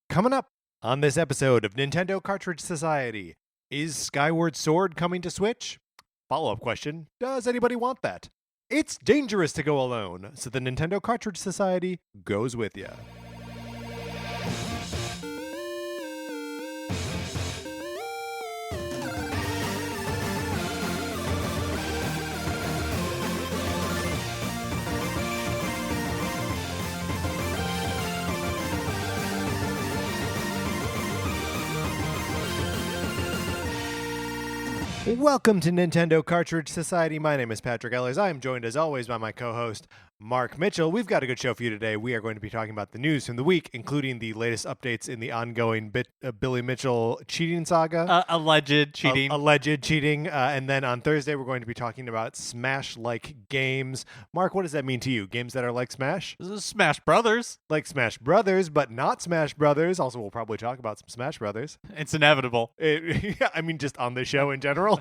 Coming up on this episode of Nintendo Cartridge Society, is Skyward Sword coming to Switch? Follow-up question, does anybody want that? It's dangerous to go alone, so the Nintendo Cartridge Society goes with you. Welcome to Nintendo Cartridge Society. My name is Patrick Ellers. I am joined as always by my co-host, Mark Mitchell. We've got a good show for you today. We are going to be talking about the news from the week, including the latest updates in the ongoing Billy Mitchell cheating saga. Alleged cheating. Alleged cheating. And then on Thursday, we're going to be talking about Smash-like games. Mark, what does that mean to you? Games that are like Smash? This is Smash Brothers. Like Smash Brothers, but not Smash Brothers. Also, we'll probably talk about some Smash Brothers. It's inevitable. Just on the show in general.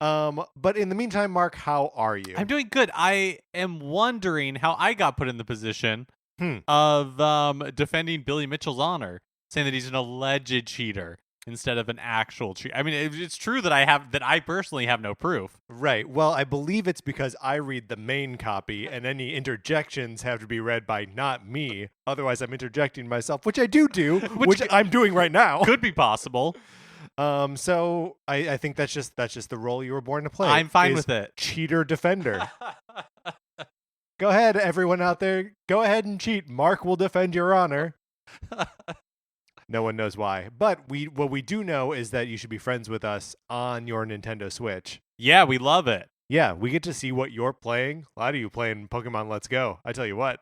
But in the meantime, Mark, how are you? I'm doing good. I am wondering how I got put in the position of defending Billy Mitchell's honor, saying that he's an alleged cheater instead of an actual cheater. I mean, it's true that I personally have no proof. Right. Well, I believe it's because I read the main copy, and any interjections have to be read by not me. Otherwise, I'm interjecting myself, which I do, which I'm doing right now. Could be possible. So I think that's just the role you were born to play. I'm fine with it. Cheater defender. Go ahead, everyone out there. Go ahead and cheat. Mark will defend your honor. No one knows why. But what we do know is that you should be friends with us on your Nintendo Switch. Yeah, we love it. Yeah, we get to see what you're playing. A lot of you playing Pokemon Let's Go. I tell you what.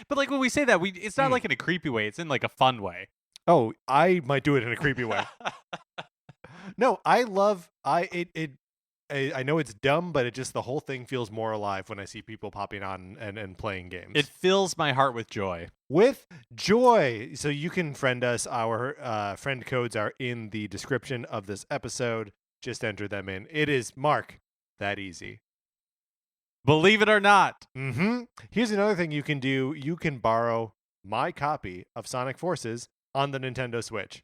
But like when we say that, it's not like in a creepy way. It's in like a fun way. Oh, I might do it in a creepy way. No, I know it's dumb, but the whole thing feels more alive when I see people popping on and playing games. It fills my heart with joy. With joy. So you can friend us. Our friend codes are in the description of this episode. Just enter them in. It is, Mark, that easy. Believe it or not. Mm-hmm. Here's another thing you can do. You can borrow my copy of Sonic Forces on the Nintendo Switch.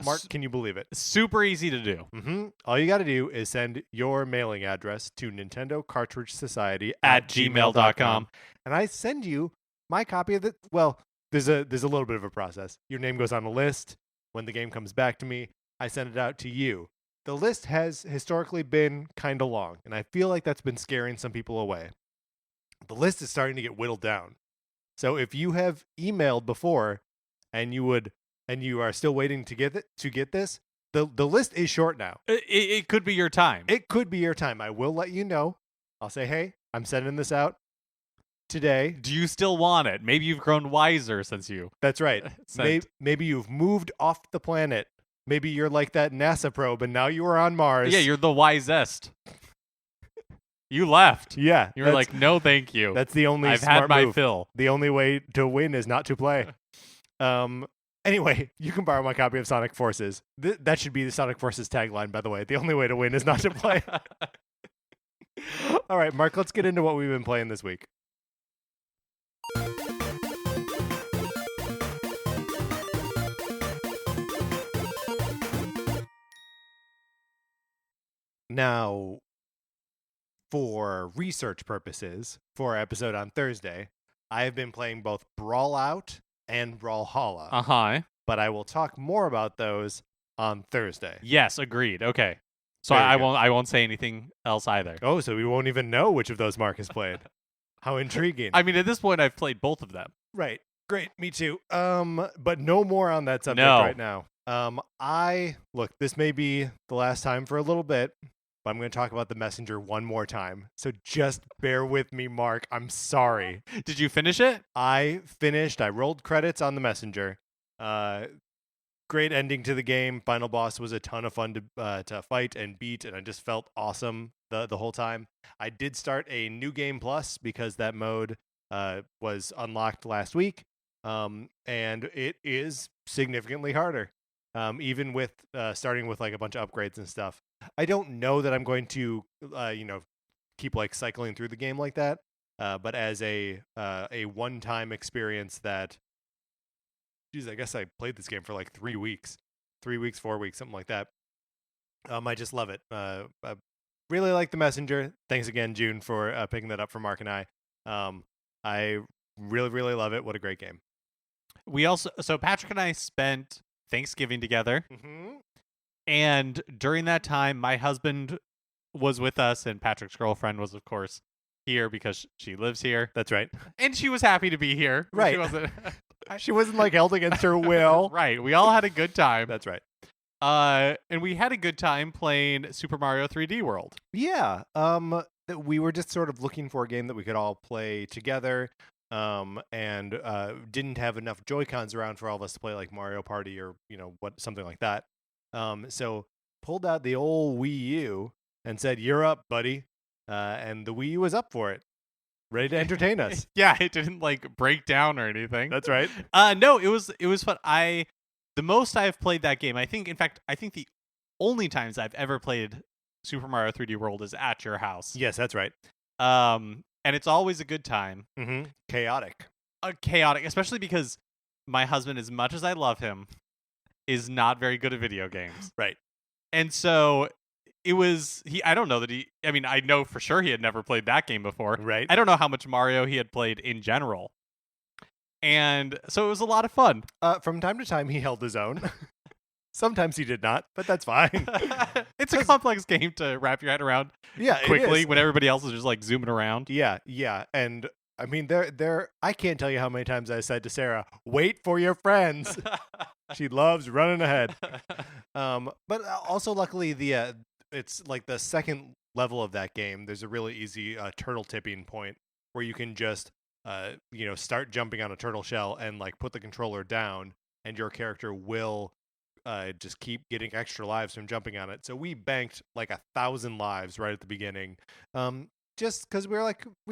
Mark, can you believe it? Super easy to do. Mm-hmm. All you got to do is send your mailing address to Nintendo Cartridge Society at gmail.com. And I send you my copy of it. Well, there's a little bit of a process. Your name goes on a list. When the game comes back to me, I send it out to you. The list has historically been kind of long, and I feel like that's been scaring some people away. The list is starting to get whittled down. So if you have emailed before and you are still waiting to get this, the list is short now. It could be your time. It could be your time. I will let you know. I'll say, hey, I'm sending this out today. Do you still want it? Maybe you've grown wiser since you. That's right. Maybe you've moved off the planet. Maybe you're like that NASA probe and now you are on Mars. Yeah, you're the wisest. You left. Yeah. You were like, no, thank you. That's the only I've smart had my move. fill. The only way to win is not to play. Anyway, you can borrow my copy of Sonic Forces. That should be the Sonic Forces tagline, by the way. The only way to win is not to play. All right, Mark, let's get into what we've been playing this week. Now, for research purposes, for our episode on Thursday, I have been playing both Brawl Out and Brawlhalla. Uh-huh. But I will talk more about those on Thursday. Yes, agreed. Okay. So There you I go. won't say anything else either. Oh, so we won't even know which of those Mark has played. How intriguing. I mean, at this point, I've played both of them. Right. Great. Me too. But no more on that subject No. right now. Look, this may be the last time for a little bit, but I'm going to talk about the Messenger one more time. So just bear with me, Mark. I'm sorry. Did you finish it? I finished. I rolled credits on the Messenger. Great ending to the game. Final boss was a ton of fun to fight and beat, and I just felt awesome the whole time. I did start a new game plus because that mode was unlocked last week, and it is significantly harder. Even with starting with like a bunch of upgrades and stuff. I don't know that I'm going to keep like cycling through the game like that. But as a one-time experience that geez, I guess I played this game for like 3 weeks, 4 weeks, something like that. I just love it. I really like the Messenger. Thanks again, June, for picking that up for Mark and I. I really, really love it. What a great game. So Patrick and I spent Thanksgiving together. Mm-hmm. And during that time, my husband was with us, and Patrick's girlfriend was, of course, here because she lives here. That's right. And she was happy to be here. Right. She wasn't like held against her will. Right. We all had a good time. That's right. And we had a good time playing Super Mario 3D World. Yeah. We were just sort of looking for a game that we could all play together. And didn't have enough Joy-Cons around for all of us to play like Mario Party or something like that. So pulled out the old Wii U and said, "You're up, buddy." And the Wii U was up for it, ready to entertain us. Yeah, it didn't like break down or anything. That's right. No, it was fun. The most I've played that game, I think the only times I've ever played Super Mario 3D World is at your house. Yes, that's right. And it's always a good time. Mm-hmm. Chaotic, especially because my husband, as much as I love him, is not very good at video games. Right. And so it was I don't know that I know for sure he had never played that game before. Right. I don't know how much Mario he had played in general. And so it was a lot of fun. From time to time he held his own. Sometimes he did not, but that's fine. It's a complex game to wrap your head around quickly when everybody else is just like zooming around. Yeah. And I mean, I can't tell you how many times I said to Sarah, "Wait for your friends." She loves running ahead. But also, luckily, it's like the second level of that game. There's a really easy turtle tipping point where you can just, start jumping on a turtle shell and like put the controller down, and your character will just keep getting extra lives from jumping on it. So we banked like 1,000 lives right at the beginning. Just because we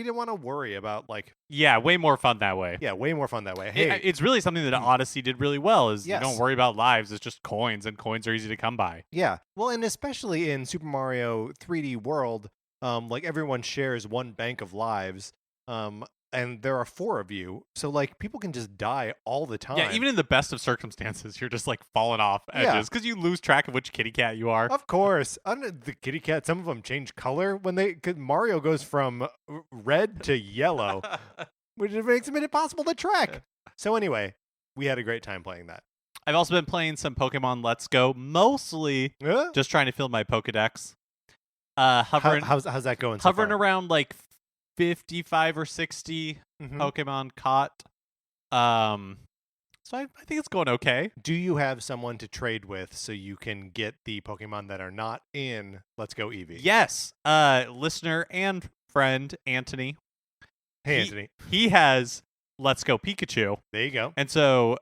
didn't want to worry about way more fun that way. Yeah, way more fun that way. Hey, it's really something that Odyssey did really well. Is yes. You don't worry about lives; it's just coins, and coins are easy to come by. Yeah, well, and especially in Super Mario 3D World, everyone shares one bank of lives, and there are 4 of you, so people can just die all the time. Yeah, even in the best of circumstances, you're just falling off edges because you lose track of which kitty cat you are. Of course, the kitty cat. Some of them change color cause Mario goes from red to yellow, which makes it impossible to track. So anyway, we had a great time playing that. I've also been playing some Pokemon Let's Go, mostly just trying to fill my Pokedex. Hovering, how's that going? So hovering far? around 55 or 60 Pokemon caught. So I think it's going okay. Do you have someone to trade with so you can get the Pokemon that are not in Let's Go Eevee? Yes. Listener and friend Anthony. Hey, Anthony. He has Let's Go Pikachu. There you go. And so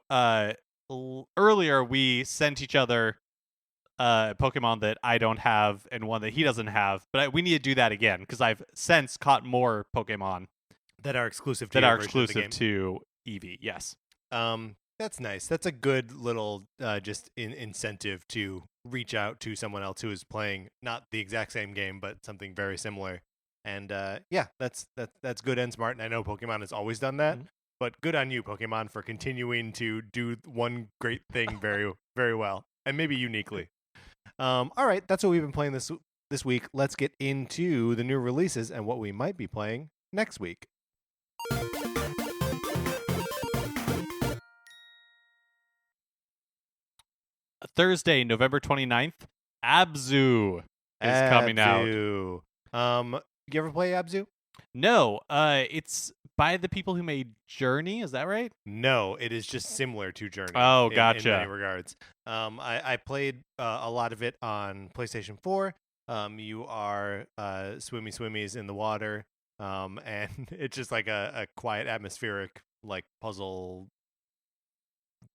earlier we sent each other Pokemon that I don't have and one that he doesn't have, but we need to do that again because I've since caught more Pokemon that are exclusive to Eevee. Yes. That's nice. That's a good little just incentive to reach out to someone else who is playing not the exact same game but something very similar. And that's good and smart. And I know Pokemon has always done that, but good on you, Pokemon, for continuing to do one great thing very very well and maybe uniquely. All right, that's what we've been playing this week. Let's get into the new releases and what we might be playing next week. Thursday, November 29th, Abzu is coming out. You ever play Abzu? No, it's by the people who made Journey. Is that right? No, it is just similar to Journey. Oh, gotcha. In many regards. I played a lot of it on PlayStation 4. You are swimmies in the water, and it's just like a quiet, atmospheric, puzzle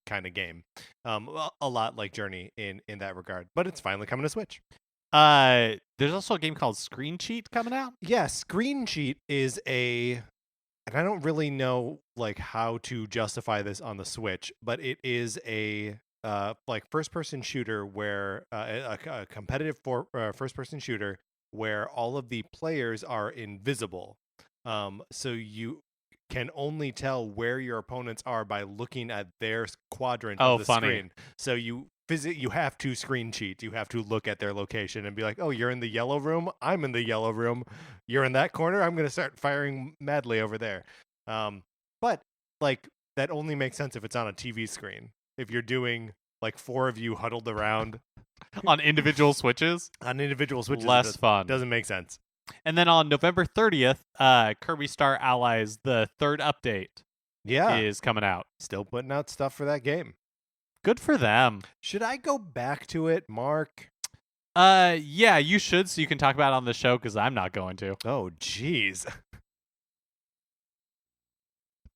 kind of game. A lot like Journey in that regard, but it's finally coming to Switch. There's also a game called Screen Cheat coming out. Yeah, Screen Cheat is and I don't really know how to justify this on the Switch, but it is a first-person shooter where a competitive first-person shooter where all of the players are invisible. So can only tell where your opponents are by looking at their quadrant Oh, of the funny. screen. So you have to screen cheat. You have to look at their location and be like, oh, you're in the yellow room. I'm in the yellow room. You're in that corner. I'm going to start firing madly over there. But like that only makes sense if it's on a TV screen. If you're doing like 4 of you huddled around on individual switches. Less fun. Doesn't make sense. And then on November 30th, Kirby Star Allies, the 3rd update, is coming out. Still putting out stuff for that game. Good for them. Should I go back to it, Mark? Yeah, you should, so you can talk about it on the show, because I'm not going to. Oh, jeez.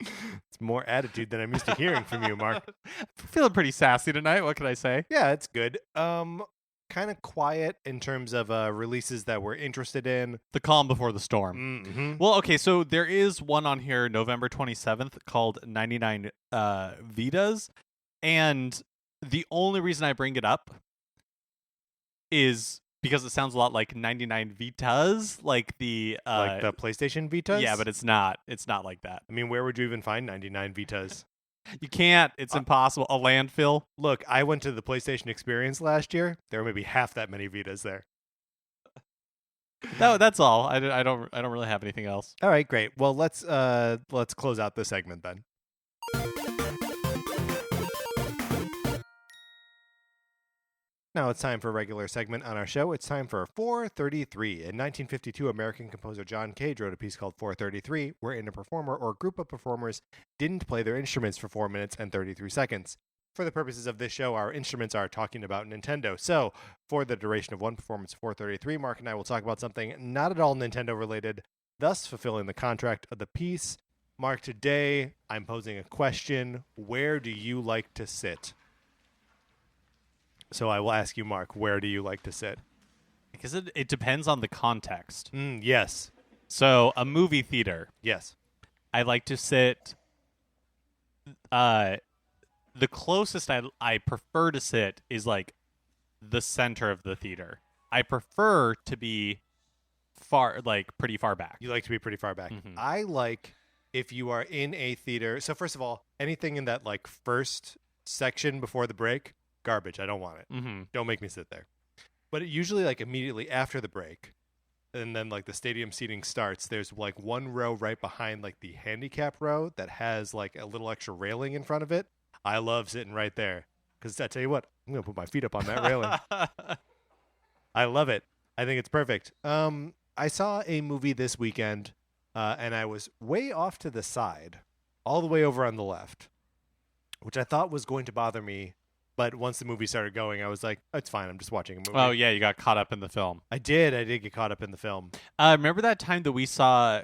It's more attitude than I'm used to hearing from you, Mark. I'm feeling pretty sassy tonight. What can I say? Yeah, it's good. Kind of quiet in terms of releases that we're interested in. The calm before the storm. Mm-hmm. Well, okay, so there is one on here, November 27th, called 99 Vitas, and the only reason I bring it up is because it sounds a lot like 99 Vitas, like the PlayStation Vitas. Yeah, but it's not. It's not like that. I mean, where would you even find 99 Vitas? You can't. It's impossible. A landfill. Look, I went to the PlayStation Experience last year. There were maybe half that many Vitas there. No, that's all. I don't really have anything else. All right, great. Well, let's close out this segment then. Now it's time for a regular segment on our show. It's time for 433. In 1952, American composer John Cage wrote a piece called 433, wherein a performer or group of performers didn't play their instruments for 4 minutes and 33 seconds. For the purposes of this show, our instruments are talking about Nintendo. So, for the duration of one performance of 433, Mark and I will talk about something not at all Nintendo related, thus fulfilling the contract of the piece. Mark, today I'm posing a question. Where do you like to sit? So I will ask you, Mark, where do you like to sit? Because it depends on the context. Yes. So a movie theater. Yes. I like to sit. The closest I prefer to sit is like the center of the theater. I prefer to be pretty far back. You like to be pretty far back. Mm-hmm. I like if you are in a theater. So first of all, anything in that like first section before the break. Garbage. I don't want it. Mm-hmm. Don't make me sit there. But usually like immediately after the break, and then like the stadium seating starts, there's like one row right behind like the handicap row that has like a little extra railing in front of it. I love sitting right there because I tell you what, I'm going to put my feet up on that railing. I love it. I think it's perfect. I saw a movie this weekend and I was way off to the side, all the way over on the left, which I thought was going to bother me. But once the movie started going, I was like, oh, it's fine. I'm just watching a movie. Oh, yeah. You got caught up in the film. I did get caught up in the film. Remember that time that we saw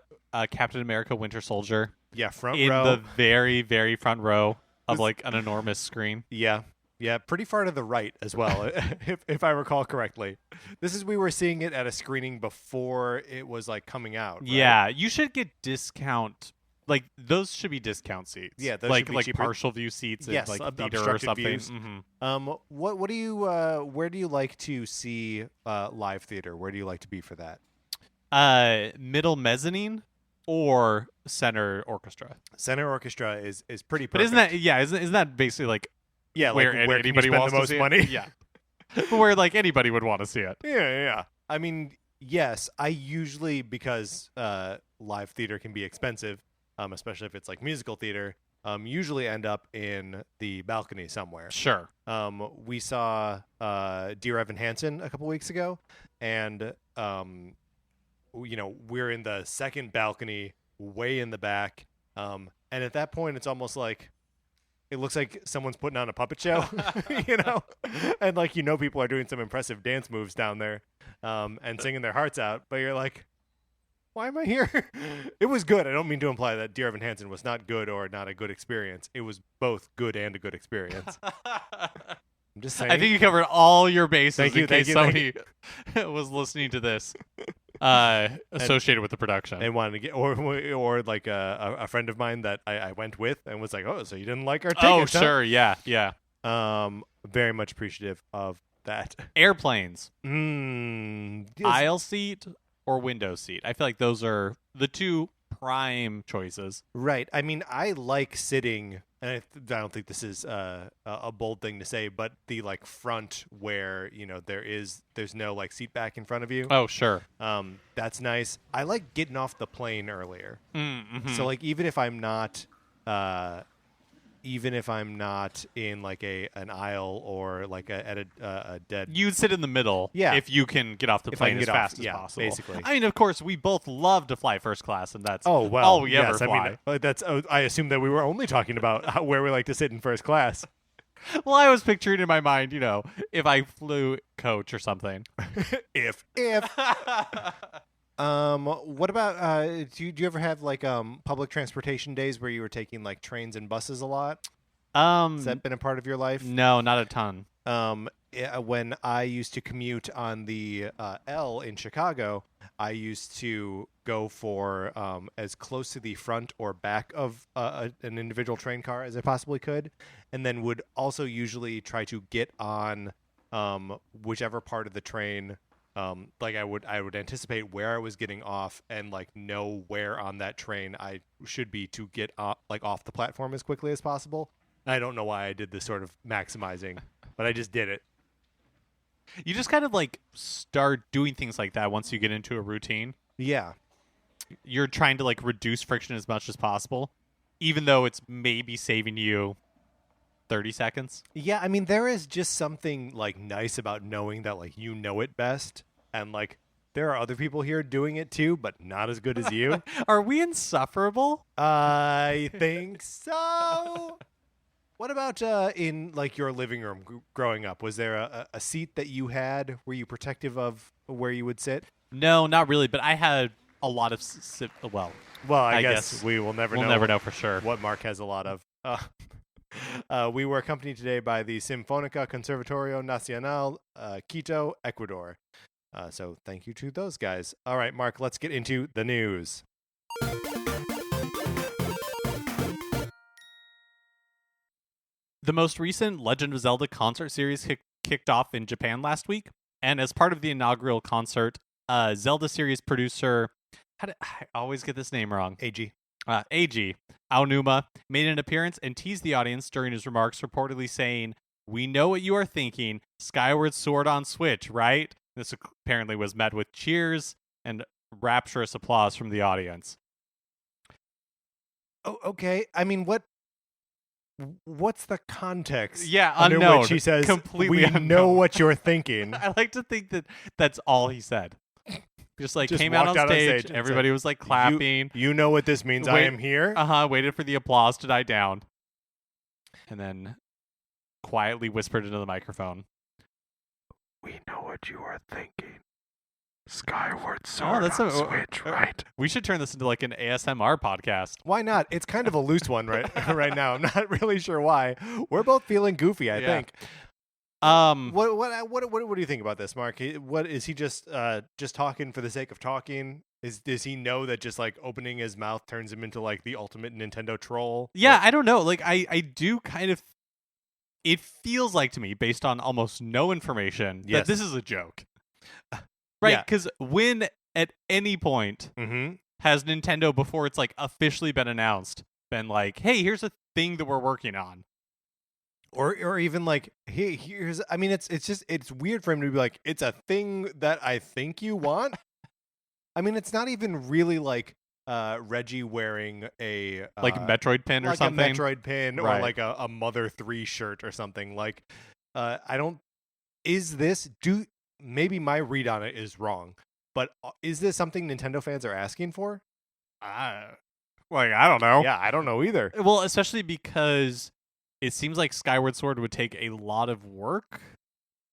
Captain America Winter Soldier? Yeah, front in row. In the very, very front row of like an enormous screen. Yeah. Yeah, pretty far to the right as well, if I recall correctly. We were seeing it at a screening before it was like coming out. Right? Yeah, you should get discount. Like those should be discount seats. Yeah, those like should be cheaper. partial view seats. Yes, in, like theater or something. Mm-hmm. What do you? Where do you like to see live theater? Where do you like to be for that? Middle mezzanine or center orchestra. Center orchestra is pretty perfect. But isn't that basically like where anybody wants the most to see money? It? Yeah, but where like anybody would want to see it. Yeah. I mean, yes, I usually because live theater can be expensive. Especially if it's like musical theater, usually end up in the balcony somewhere. Sure. We saw Dear Evan Hansen a couple weeks ago, and we're in the second balcony, way in the back, and at that point, it's almost like it looks like someone's putting on a puppet show, and like people are doing some impressive dance moves down there, and singing their hearts out, but you're like, why am I here? It was good. I don't mean to imply that Dear Evan Hansen was not good or not a good experience. It was both good and a good experience. I'm just saying. I think you covered all your bases in case somebody you. was listening to this associated with the production. And wanted to get, or like a friend of mine that I went with and was like, oh, so you didn't like our tickets? Oh, sure. Huh? Yeah. Very much appreciative of that. Airplanes. Yes. Aisle seat or window seat. I feel like those are the two prime choices. Right. I mean, I like sitting, and I don't think this is a bold thing to say, but the like front where there's no like seat back in front of you. Oh, sure. That's nice. I like getting off the plane earlier. Mm-hmm. So like even if I'm not in like an aisle or like at a dead, You'd sit in the middle, Yeah. if you can get off the If I plane can as get off, fast as yeah, possible. basically. I mean, of course, we both love to fly first class, and that's oh well, all we ever yes, fly. I mean that's. I assume that we were only talking about where we like to sit in first class. Well, I was picturing in my mind, if I flew coach or something. if what about do you ever have like public transportation days where you were taking like trains and buses a lot? Has that been a part of your life? No, not a ton. When I used to commute on the L in Chicago, I used to go for as close to the front or back of an individual train car as I possibly could, and then would also usually try to get on whichever part of the train. Like I would anticipate where I was getting off and like know where on that train I should be to get off the platform as quickly as possible. I don't know why I did this sort of maximizing, but I just did it. You just kind of like start doing things like that once you get into a routine. Yeah. You're trying to like reduce friction as much as possible, even though it's maybe saving you 30 seconds. Yeah, I mean, there is just something like nice about knowing that like you know it best, and like there are other people here doing it too, but not as good as you. Are we insufferable? I think so. What about in like your living room growing up? Was there a seat that you had? Were you protective of where you would sit? No, not really. But I had a lot of Well, I guess guess we will never know. We'll never know for sure What Mark has a lot of. We were accompanied today by the Sinfónica Conservatorio Nacional, Quito, Ecuador. So thank you to those guys. All right, Mark, let's get into the news. The most recent Legend of Zelda concert series kicked off in Japan last week, and as part of the inaugural concert, Zelda series producer, I always get this name wrong, AG, Aonuma, made an appearance and teased the audience during his remarks, reportedly saying, "We know what you are thinking, Skyward Sword on Switch, right?" This apparently was met with cheers and rapturous applause from the audience. Oh, okay. I mean, what's the context? Yeah, under unknown. Which he says, completely "We unknown. know what you're thinking." I like to think that that's all he said. Just came walked out on stage, and everybody said, was like clapping. You know what this means. I am here. Waited for the applause to die down. And then quietly whispered into the microphone, "We know what you are thinking. Skyward Sword on Switch, right?" We should turn this into like an ASMR podcast. Why not? It's kind of a loose one right now. I'm not really sure why. We're both feeling goofy, I think. What do you think about this, Mark? What is he just talking for the sake of talking? Does he know that just like opening his mouth turns him into like the ultimate Nintendo troll? Yeah, I don't know. Like I do kind of. It feels like to me, based on almost no information, that this is a joke. Right? Because when at any point has Nintendo, before it's like officially been announced, been like, "Hey, here's a thing that we're working on." Or even like, "Hey, here's," I mean, it's weird for him to be like, "It's a thing that I think you want." I mean, it's not even really like Reggie wearing a like a Metroid pin or like something. a Metroid pin, right. Or like a Mother 3 shirt or something. Like, I don't. Is this maybe my read on it is wrong, but is this something Nintendo fans are asking for? I don't know. Yeah, I don't know either. Well, especially because it seems like Skyward Sword would take a lot of work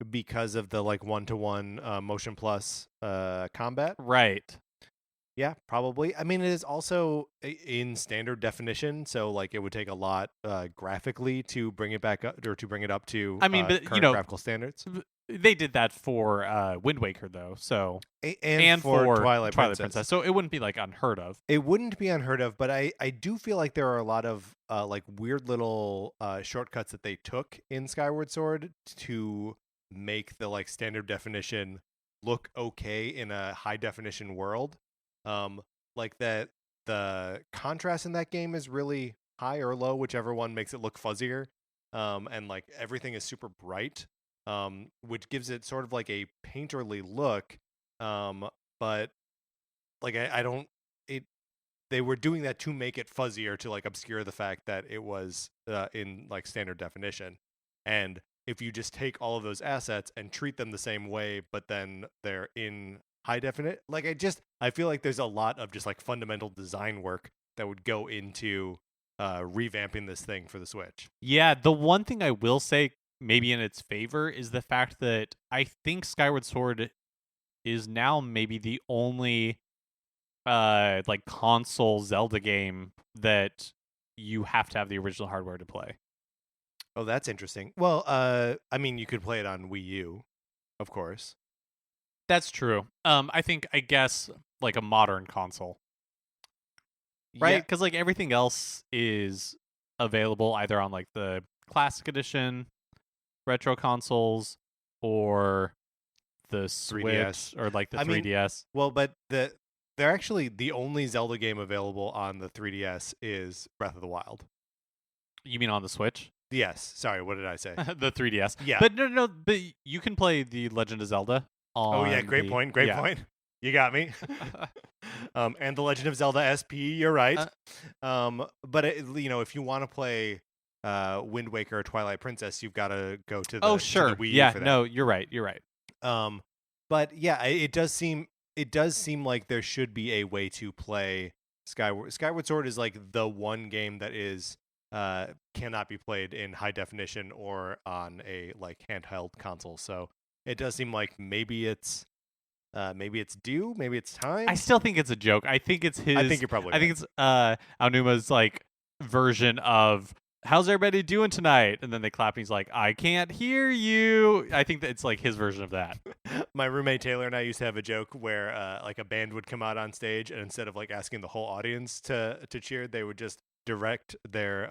because of the like 1-to-1 motion plus combat. Right. Yeah, probably. I mean, it is also in standard definition, so like it would take a lot graphically to bring it back up or to bring it up to current graphical standards. They did that for Wind Waker though, so and for Twilight Princess. So it wouldn't be like unheard of. It wouldn't be unheard of, but I do feel like there are a lot of like weird little shortcuts that they took in Skyward Sword to make the like standard definition look okay in a high definition world. Like that the contrast in that game is really high or low, whichever one makes it look fuzzier. And like everything is super bright, which gives it sort of like a painterly look. But like I don't it they were doing that to make it fuzzier to like obscure the fact that it was in like standard definition. And if you just take all of those assets and treat them the same way, but then they're in high definite, like I feel like there's a lot of just like fundamental design work that would go into revamping this thing for the Switch. Yeah, the one thing I will say maybe in its favor is the fact that I think Skyward Sword is now maybe the only like console Zelda game that you have to have the original hardware to play. Oh, that's interesting. Well, I mean, you could play it on Wii U, of course. That's true. I guess like a modern console, right? Because like everything else is available either on like the classic edition retro consoles or the Switch 3DS. or like the 3DS. Well, but they're actually the only Zelda game available on the 3DS is Breath of the Wild. You mean on the Switch? Yes. Sorry, what did I say? The 3DS. Yeah. But no, but you can play The Legend of Zelda on Oh yeah, great point. You got me. And The Legend of Zelda SP, you're right. But if you want to play Wind Waker or Twilight Princess, you've got to go to the to the Wii U for that. No, you're right. But yeah, it does seem like there should be a way to play Skyward Sword is like the one game that is cannot be played in high definition or on a like handheld console. So it does seem like maybe it's due, maybe it's time. I still think it's a joke. I think it's his. I think you're probably right. I think it's Aonuma's like version of how's everybody doing tonight, and then they clap and he's like, I can't hear you. I think that it's like his version of that. My roommate Taylor and I used to have a joke where like a band would come out on stage, and instead of like asking the whole audience to cheer, they would just direct their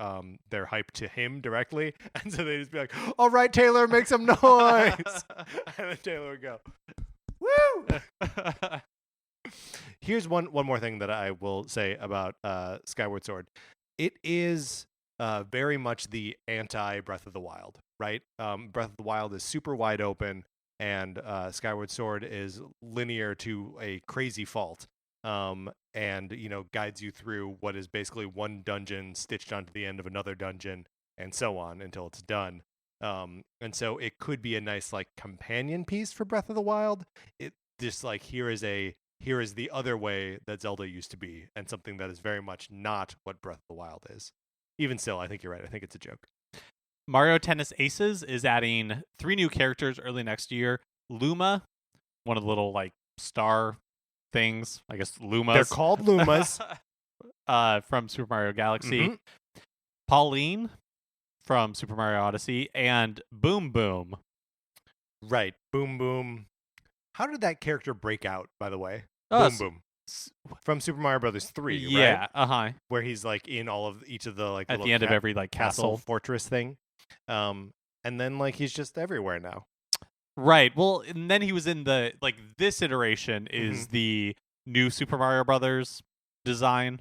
hype to him directly, and so they'd just be like, all right, Taylor, make some noise. And then Taylor would go, woo. Here's one more thing that I will say about Skyward Sword. It is very much the anti Breath of the Wild, right? Breath of the Wild is super wide open, and Skyward Sword is linear to a crazy fault. And guides you through what is basically one dungeon stitched onto the end of another dungeon, and so on until it's done. And so it could be a nice like companion piece for Breath of the Wild. It just like here is the other way that Zelda used to be, and something that is very much not what Breath of the Wild is. Even still, I think you're right. I think it's a joke. Mario Tennis Aces is adding 3 new characters early next year. Luma, one of the little like star things, I guess Lumas. They're called Lumas. From Super Mario Galaxy. Mm-hmm. Pauline from Super Mario Odyssey, and Boom Boom. Right, Boom Boom. How did that character break out, by the way? Boom Boom. From Super Mario Brothers 3, yeah, right? Where he's like in each of the like at the end of every like castle fortress thing. And then like he's just everywhere now. Right. Well, and then he was in the like this iteration is the new Super Mario Brothers design.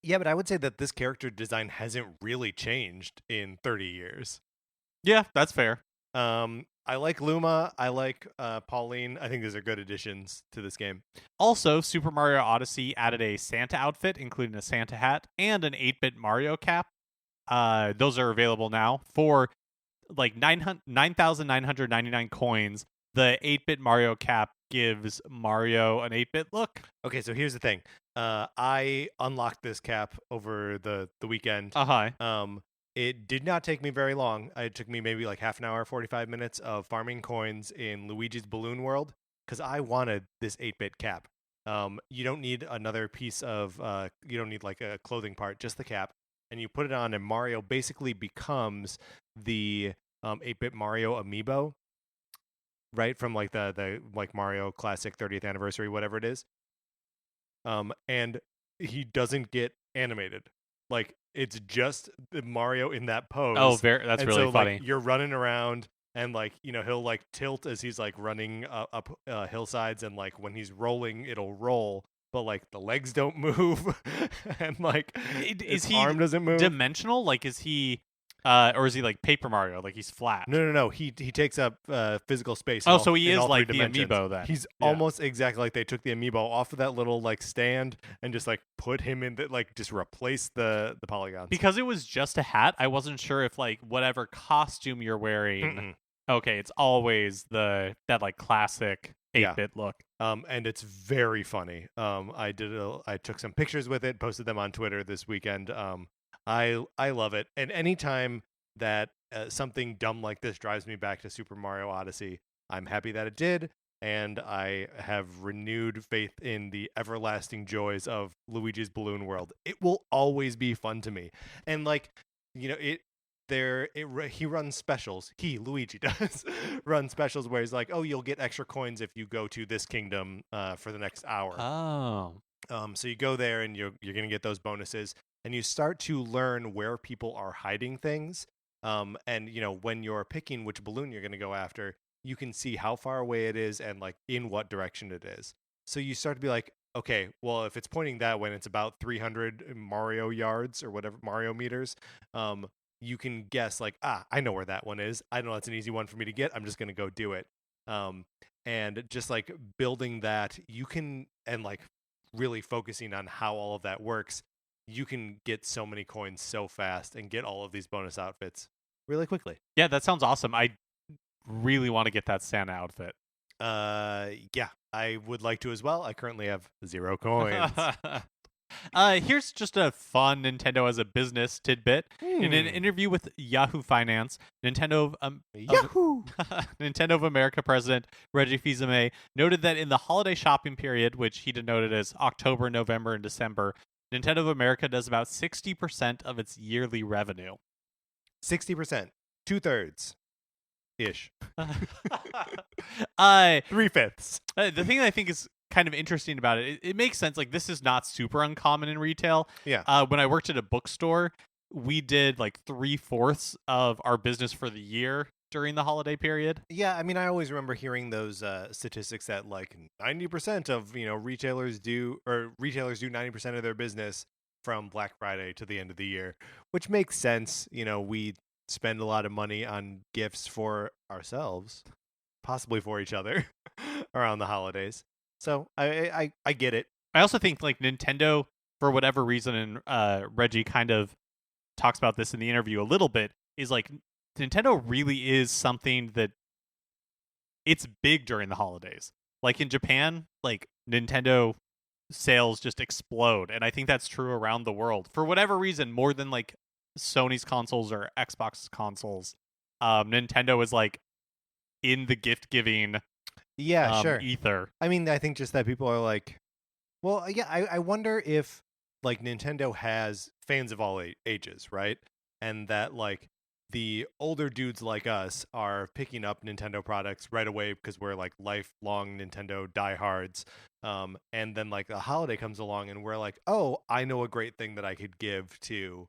Yeah, but I would say that this character design hasn't really changed in 30 years. Yeah, that's fair. I like Luma. I like Pauline. I think those are good additions to this game. Also, Super Mario Odyssey added a Santa outfit, including a Santa hat and an 8-bit Mario cap. Those are available now for like 9,999 coins. The 8-bit Mario cap gives Mario an 8-bit look. Okay, so here's the thing. I unlocked this cap over the weekend. It did not take me very long. It took me maybe like half an hour, 45 minutes of farming coins in Luigi's Balloon World because I wanted this 8-bit cap. You don't need another piece of, you don't need like a clothing part, just the cap. And you put it on and Mario basically becomes the 8-bit Mario amiibo, right? From like the like Mario Classic 30th anniversary, whatever it is. And he doesn't get animated. Like, it's just the Mario in that pose. Oh, that's and really so, funny. Like, you're running around, and like he'll like tilt as he's like running up hillsides, and like when he's rolling, it'll roll. but like the legs don't move, and like his Is he arm doesn't move. dimensional? Like, is he, or is he like Paper Mario? Like he's flat? No. He takes up physical space. Oh, so he in is all like three the dimensions. amiibo then. He's Yeah. almost exactly like they took the amiibo off of that little like stand and just like put him in the like just replace the polygons. Because it was just a hat, I wasn't sure if like whatever costume you're wearing. Mm-mm. Okay, it's always that like classic 8-bit look. And it's very funny. I took some pictures with it, posted them on Twitter this weekend. I love it. And anytime that something dumb like this drives me back to Super Mario Odyssey, I'm happy that it did, and I have renewed faith in the everlasting joys of Luigi's Balloon World. It will always be fun to me, and like he runs specials. Luigi does run specials where he's like, oh, you'll get extra coins if you go to this kingdom for the next hour. So you go there and you're gonna get those bonuses, and you start to learn where people are hiding things. And when you're picking which balloon you're gonna go after, you can see how far away it is and like in what direction it is. So you start to be like, okay, well, if it's pointing that way, and it's about 300 Mario yards or whatever, Mario meters. You can guess like, I know where that one is. I know that's an easy one for me to get. I'm just going to go do it. And just like building that, you can, and like really focusing on how all of that works, you can get so many coins so fast and get all of these bonus outfits really quickly. Yeah, that sounds awesome. I really want to get that Santa outfit. Yeah, I would like to as well. I currently have 0 coins. Here's just a fun Nintendo as a business tidbit. In an interview with Yahoo Finance, Nintendo of America president Reggie Fils-Aimé noted that in the holiday shopping period, which he denoted as October, November, and December, Nintendo of America does about 60% of its yearly revenue. 60%, 2/3 ish. 3/5. The thing that I think is kind of interesting about it makes sense. Like, this is not super uncommon in retail. Yeah. When I worked at a bookstore, we did like 3/4 of our business for the year during the holiday period. Yeah, I mean, I always remember hearing those statistics that like 90% of retailers do 90% of their business from Black Friday to the end of the year, which makes sense. We spend a lot of money on gifts for ourselves, possibly for each other, around the holidays. So I get it. I also think like Nintendo, for whatever reason, and Reggie kind of talks about this in the interview a little bit, is like Nintendo really is something that it's big during the holidays. Like in Japan, like Nintendo sales just explode, and I think that's true around the world for whatever reason, more than like Sony's consoles or Xbox consoles. Nintendo is like in the gift giving sure ether. I mean, I think just that people are like, well, yeah, I wonder if like Nintendo has fans of all ages, right? And that like the older dudes like us are picking up Nintendo products right away because we're like lifelong Nintendo diehards. And then like the holiday comes along and we're like, oh, I know a great thing that I could give to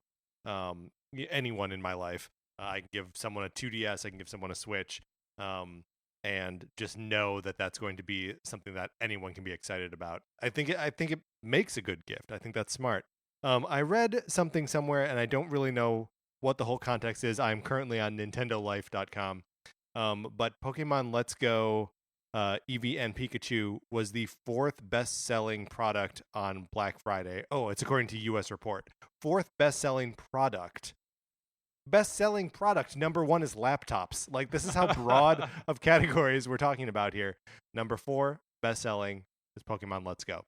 anyone in my life. I can give someone a 2DS, I can give someone a Switch, and just know that that's going to be something that anyone can be excited about. I think it makes a good gift. I think that's smart. I read something somewhere, and I don't really know what the whole context is. I'm currently on NintendoLife.com, but Pokemon Let's Go Eevee and Pikachu was the 4th best-selling product on Black Friday. Oh, it's according to U.S. Report. 4th best-selling product. Best-selling product number 1 is laptops. Like, this is how broad of categories we're talking about here. Number 4 best-selling is Pokemon Let's Go.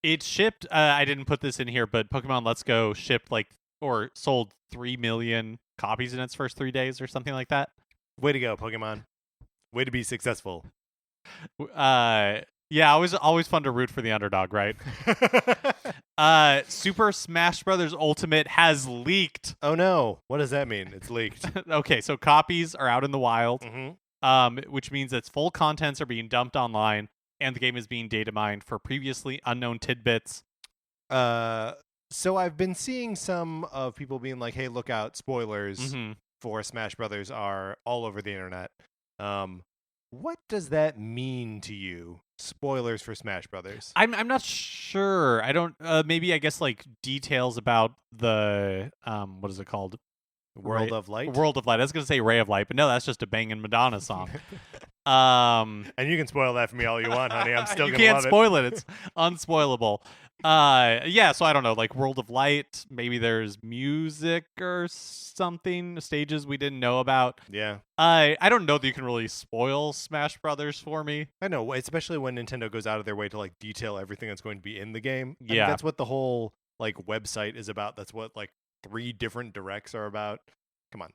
It shipped. I didn't put this in here, but Pokemon Let's Go shipped or sold 3 million copies in its first 3 days or something like that. Way to go, Pokemon. Way to be successful. Yeah, always fun to root for the underdog, right? Super Smash Bros. Ultimate has leaked. Oh no, what does that mean? It's leaked. Okay, so copies are out in the wild, which means its full contents are being dumped online, and the game is being data mined for previously unknown tidbits. So I've been seeing some of people being like, hey, look out, spoilers for Smash Brothers are all over the internet. What does that mean to you? Spoilers for Smash Brothers. I'm not sure. I don't. Maybe I guess like details about the what is it called? World of Light. World of Light. I was gonna say Ray of Light, but no, that's just a banging Madonna song. And you can spoil that for me all you want, honey. I'm still gonna love it. You can't spoil it. It's unspoilable. Yeah. So I don't know, like World of Light. Maybe there's music or something, stages we didn't know about. Yeah. I don't know that you can really spoil Smash Brothers for me. I know, especially when Nintendo goes out of their way to like detail everything that's going to be in the game. Yeah. I mean, that's what the whole like website is about. That's what like 3 different directs are about. Come on.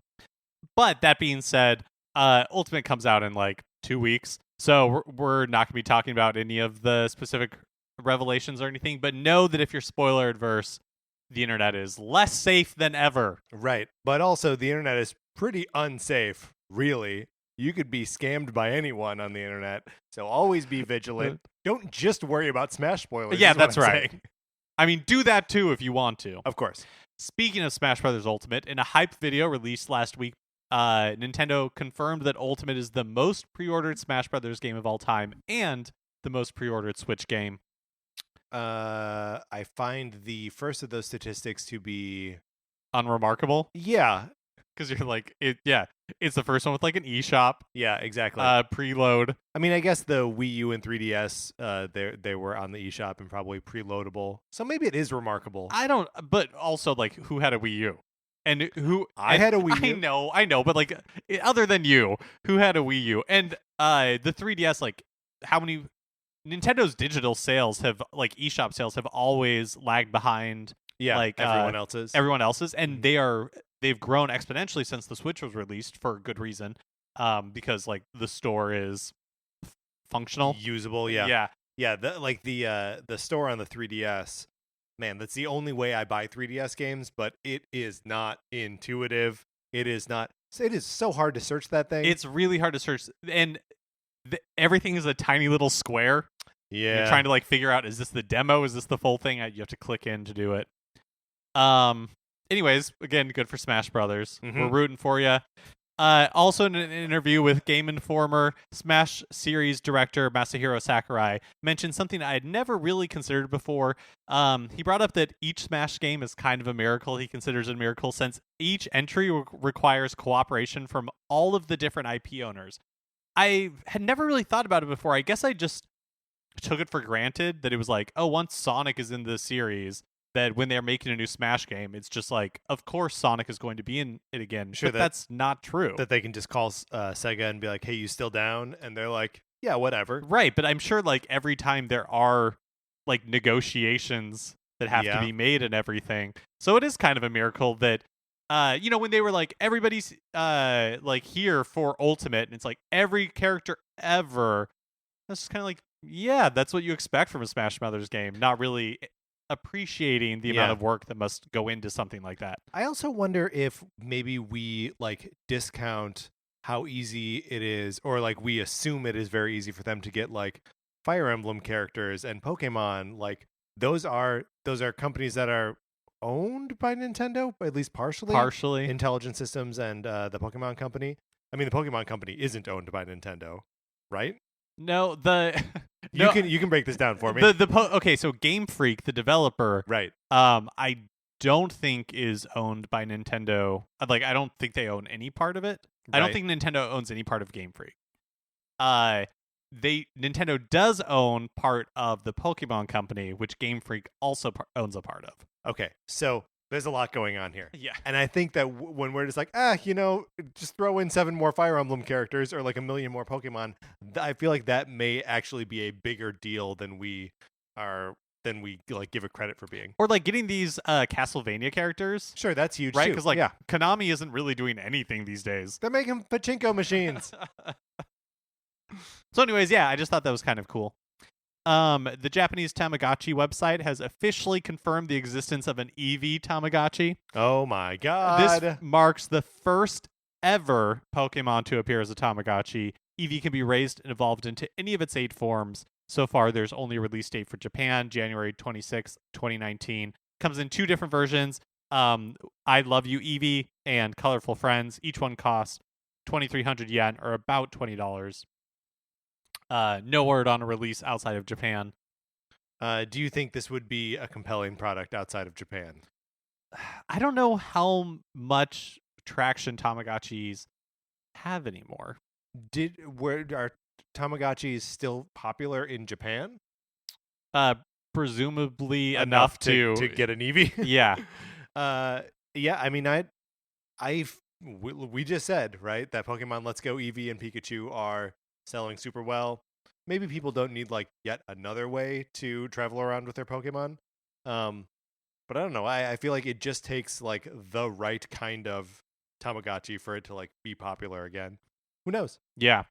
But that being said, Ultimate comes out in like 2 weeks, so we're not going to be talking about any of the specific revelations or anything. But know that if you're spoiler adverse, the internet is less safe than ever. Right. But also, the internet is pretty unsafe, really. You could be scammed by anyone on the internet, so always be vigilant. Don't just worry about Smash spoilers. Yeah, that's right. Saying. I mean, do that too if you want to. Of course. Speaking of Smash Bros. Ultimate, in a hype video released last week, Nintendo confirmed that Ultimate is the most pre-ordered Smash Bros. Game of all time and the most pre-ordered Switch game. I find the first of those statistics to be unremarkable. Yeah. Because you're like, it's the first one with like an eShop. Yeah, exactly. Preload. I mean, I guess the Wii U and 3DS, they were on the eShop and probably preloadable. So maybe it is remarkable. But also like, who had a Wii U? And who I had a Wii U. I know, but like, other than you, who had a Wii U? And the 3DS, like, how many Nintendo's digital sales have like eShop sales have always lagged behind. Yeah, like everyone else's, and they've grown exponentially since the Switch was released for good reason, because like the store is functional, usable. Yeah. The store on the 3DS, man, that's the only way I buy 3DS games, but it is not intuitive. It is so hard to search that thing. It's really hard to search, and everything is a tiny little square. Yeah, you're trying to like figure out, is this the demo? Is this the full thing? You have to click in to do it. Anyways, again, good for Smash Brothers. Mm-hmm. We're rooting for you. Also, in an interview with Game Informer, Smash series director Masahiro Sakurai mentioned something I had never really considered before. He brought up that each Smash game is kind of a miracle. He considers it a miracle since each entry requires cooperation from all of the different IP owners. I had never really thought about it before. I guess I just took it for granted that it was like, oh, once Sonic is in the series, that when they're making a new Smash game, it's just like, of course Sonic is going to be in it again. Sure, but that's not true. That they can just call Sega and be like, hey, you still down? And they're like, yeah, whatever. Right, but I'm sure like every time there are like negotiations that have to be made and everything. So it is kind of a miracle that, when they were like, everybody's like here for Ultimate, and it's like every character ever, that's just kind of like, yeah, that's what you expect from a Smash Brothers game. Not really appreciating the amount of work that must go into something like that. I also wonder if maybe we like discount how easy it is, or like we assume it is very easy for them to get like Fire Emblem characters and Pokemon. Like those are companies that are owned by Nintendo, at least partially. Intelligent Systems and the Pokemon Company. I mean, the Pokemon Company isn't owned by Nintendo, right? No, you can break this down for me. Okay, so Game Freak, the developer, right? I don't think is owned by Nintendo. Like, I don't think they own any part of it. Right. I don't think Nintendo owns any part of Game Freak. Nintendo does own part of the Pokemon Company, which Game Freak also owns a part of. Okay, so there's a lot going on here. Yeah. And I think that when we're just like, just throw in 7 more Fire Emblem characters or like 1 million more Pokemon, I feel like that may actually be a bigger deal than we like give it credit for being. Or like getting these Castlevania characters. Sure, that's huge right? too. Because like Konami isn't really doing anything these days. They're making pachinko machines. So anyways, I just thought that was kind of cool. The Japanese Tamagotchi website has officially confirmed the existence of an Eevee Tamagotchi. Oh my god. This marks the first ever Pokemon to appear as a Tamagotchi. Eevee can be raised and evolved into any of its 8 forms. So far, there's only a release date for Japan, January 26, 2019. Comes in 2 different versions. I Love You Eevee and Colorful Friends. Each one costs 2,300 yen, or about $20. No word on a release outside of Japan. Do you think this would be a compelling product outside of Japan? I don't know how much traction Tamagotchis have anymore. Where are Tamagotchis still popular in Japan? Presumably enough to get an Eevee. Yeah. Yeah. I mean, we just said, right, that Pokemon Let's Go Eevee and Pikachu are selling super well. Maybe people don't need like yet another way to travel around with their Pokemon. But I don't know. I feel like it just takes like the right kind of Tamagotchi for it to like be popular again. Who knows? Yeah.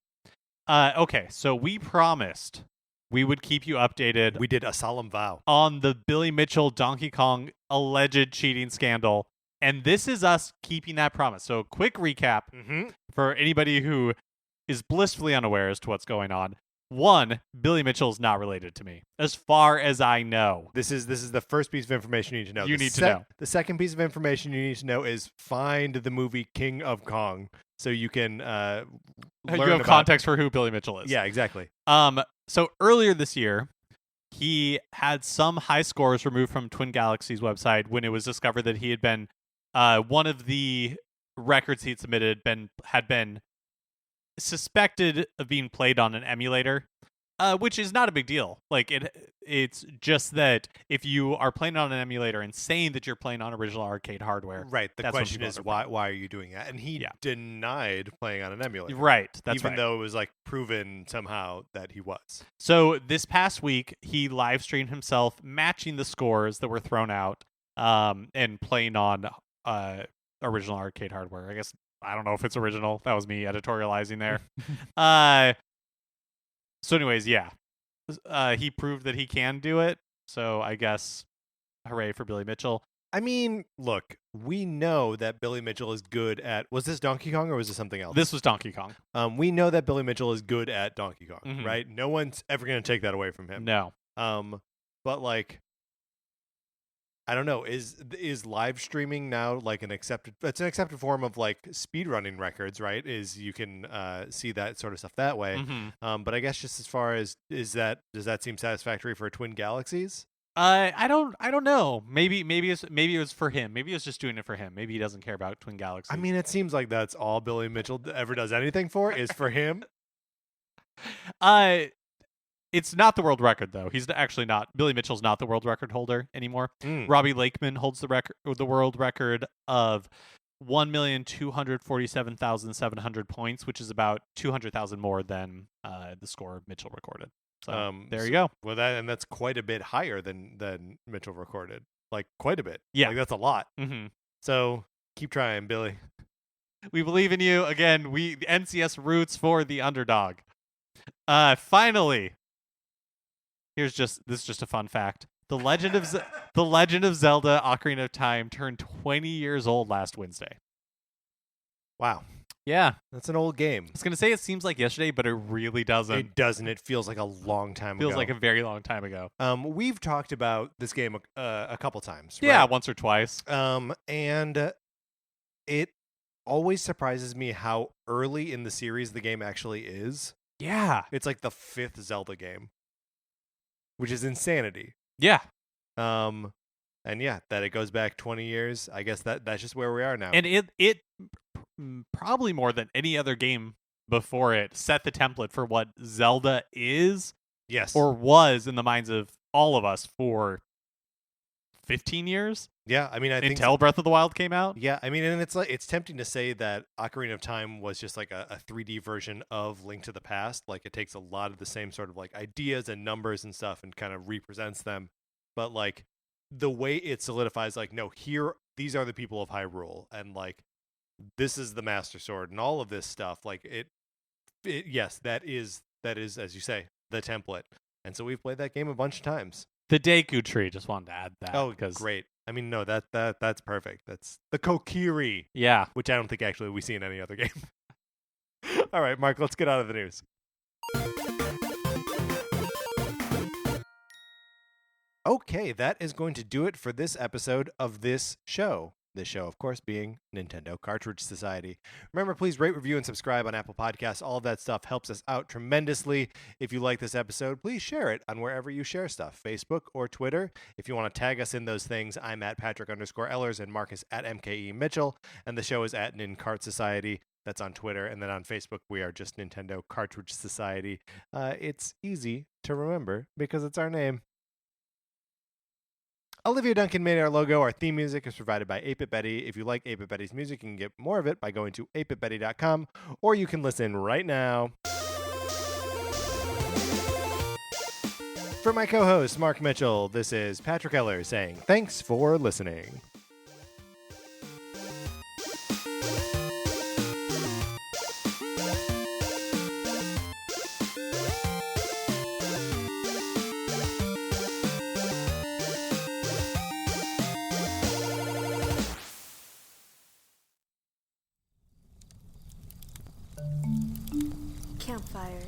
Okay, so we promised we would keep you updated. We did a solemn vow on the Billy Mitchell Donkey Kong alleged cheating scandal. And this is us keeping that promise. So quick recap for anybody who is blissfully unaware as to what's going on. One, Billy Mitchell is not related to me, as far as I know. This is the first piece of information you need to know. You need to know. The second piece of information you need to know is find the movie King of Kong, so you can learn you have context for who Billy Mitchell is. Yeah, exactly. So earlier this year, he had some high scores removed from Twin Galaxy's website when it was discovered that he had been one of the records he'd submitted had been suspected of being played on an emulator, which is not a big deal. Like it's just that if you are playing on an emulator and saying that you're playing on original arcade hardware, right? The question is why are you doing that? And he denied playing on an emulator, right? That's even though it was like proven somehow that he was. So this past week, he live streamed himself matching the scores that were thrown out, and playing on original arcade hardware. I guess. I don't know if it's original. That was me editorializing there. So anyways, yeah. He proved that he can do it. So I guess hooray for Billy Mitchell. I mean, look, we know that Billy Mitchell is good at... Was this Donkey Kong or was this something else? This was Donkey Kong. We know that Billy Mitchell is good at Donkey Kong, right? No one's ever going to take that away from him. No. But like... I don't know. Is live streaming now like an accepted? It's an accepted form of like speedrunning records, right? Is you can see that sort of stuff that way. But I guess just as far as does that seem satisfactory for Twin Galaxies? I don't know. Maybe it was for him. Maybe he was just doing it for him. Maybe he doesn't care about Twin Galaxies. I mean, it seems like that's all Billy Mitchell ever does anything for is for him. It's not the world record, though. He's actually not. Billy Mitchell's not the world record holder anymore. Robbie Lakeman holds the world record of 1,247,700 points, which is about 200,000 more than the score Mitchell recorded. So there you go. Well, that's quite a bit higher than Mitchell recorded. Like quite a bit. Yeah, like that's a lot. So keep trying, Billy. We believe in you. Again, NCS roots for the underdog. Finally. This is just a fun fact. The Legend of Zelda: Ocarina of Time turned 20 years old last Wednesday. Wow. Yeah. That's an old game. I was going to say it seems like yesterday, but it really doesn't. It doesn't. It feels like a long time ago. Feels like a very long time ago. We've talked about this game a couple times. Right? Yeah, once or twice. And it always surprises me how early in the series the game actually is. Yeah. It's like the 5th Zelda game. Which is insanity. Yeah. And yeah, that it goes back 20 years. I guess that's just where we are now. And it probably more than any other game before it set the template for what Zelda is. Yes. Or was in the minds of all of us for 15 years. Yeah, I mean, I think until Breath of the Wild came out. Yeah, I mean, and it's tempting to say that Ocarina of Time was just like a 3D version of Link to the Past. Like it takes a lot of the same sort of like ideas and numbers and stuff and kind of represents them. But like the way it solidifies, like, no, these are the people of Hyrule, and like this is the Master Sword and all of this stuff. Like yes, that is as you say, the template. And so we've played that game a bunch of times. The Deku Tree, just wanted to add that. Oh, great. I mean, no, that's perfect. That's the Kokiri. Yeah. Which I don't think actually we see in any other game. All right, Mark, let's get out of the news. Okay, that is going to do it for this episode of this show. This show, of course, being Nintendo Cartridge Society. Remember, please rate, review, and subscribe on Apple Podcasts. All of that stuff helps us out tremendously. If you like this episode, please share it on wherever you share stuff, Facebook or Twitter. If you want to tag us in those things, I'm at Patrick_Ellers and Marcus at MKE Mitchell, and the show is at Nincart Society. That's on Twitter, and then on Facebook, we are just Nintendo Cartridge Society. It's easy to remember because it's our name. Olivia Duncan made our logo. Our theme music is provided by 8-Bit Betty. If you like 8-Bit Betty's music, you can get more of it by going to 8bitbetty.com, or you can listen right now. For my co-host, Mark Mitchell, this is Patrick Eller saying thanks for listening. Campfire.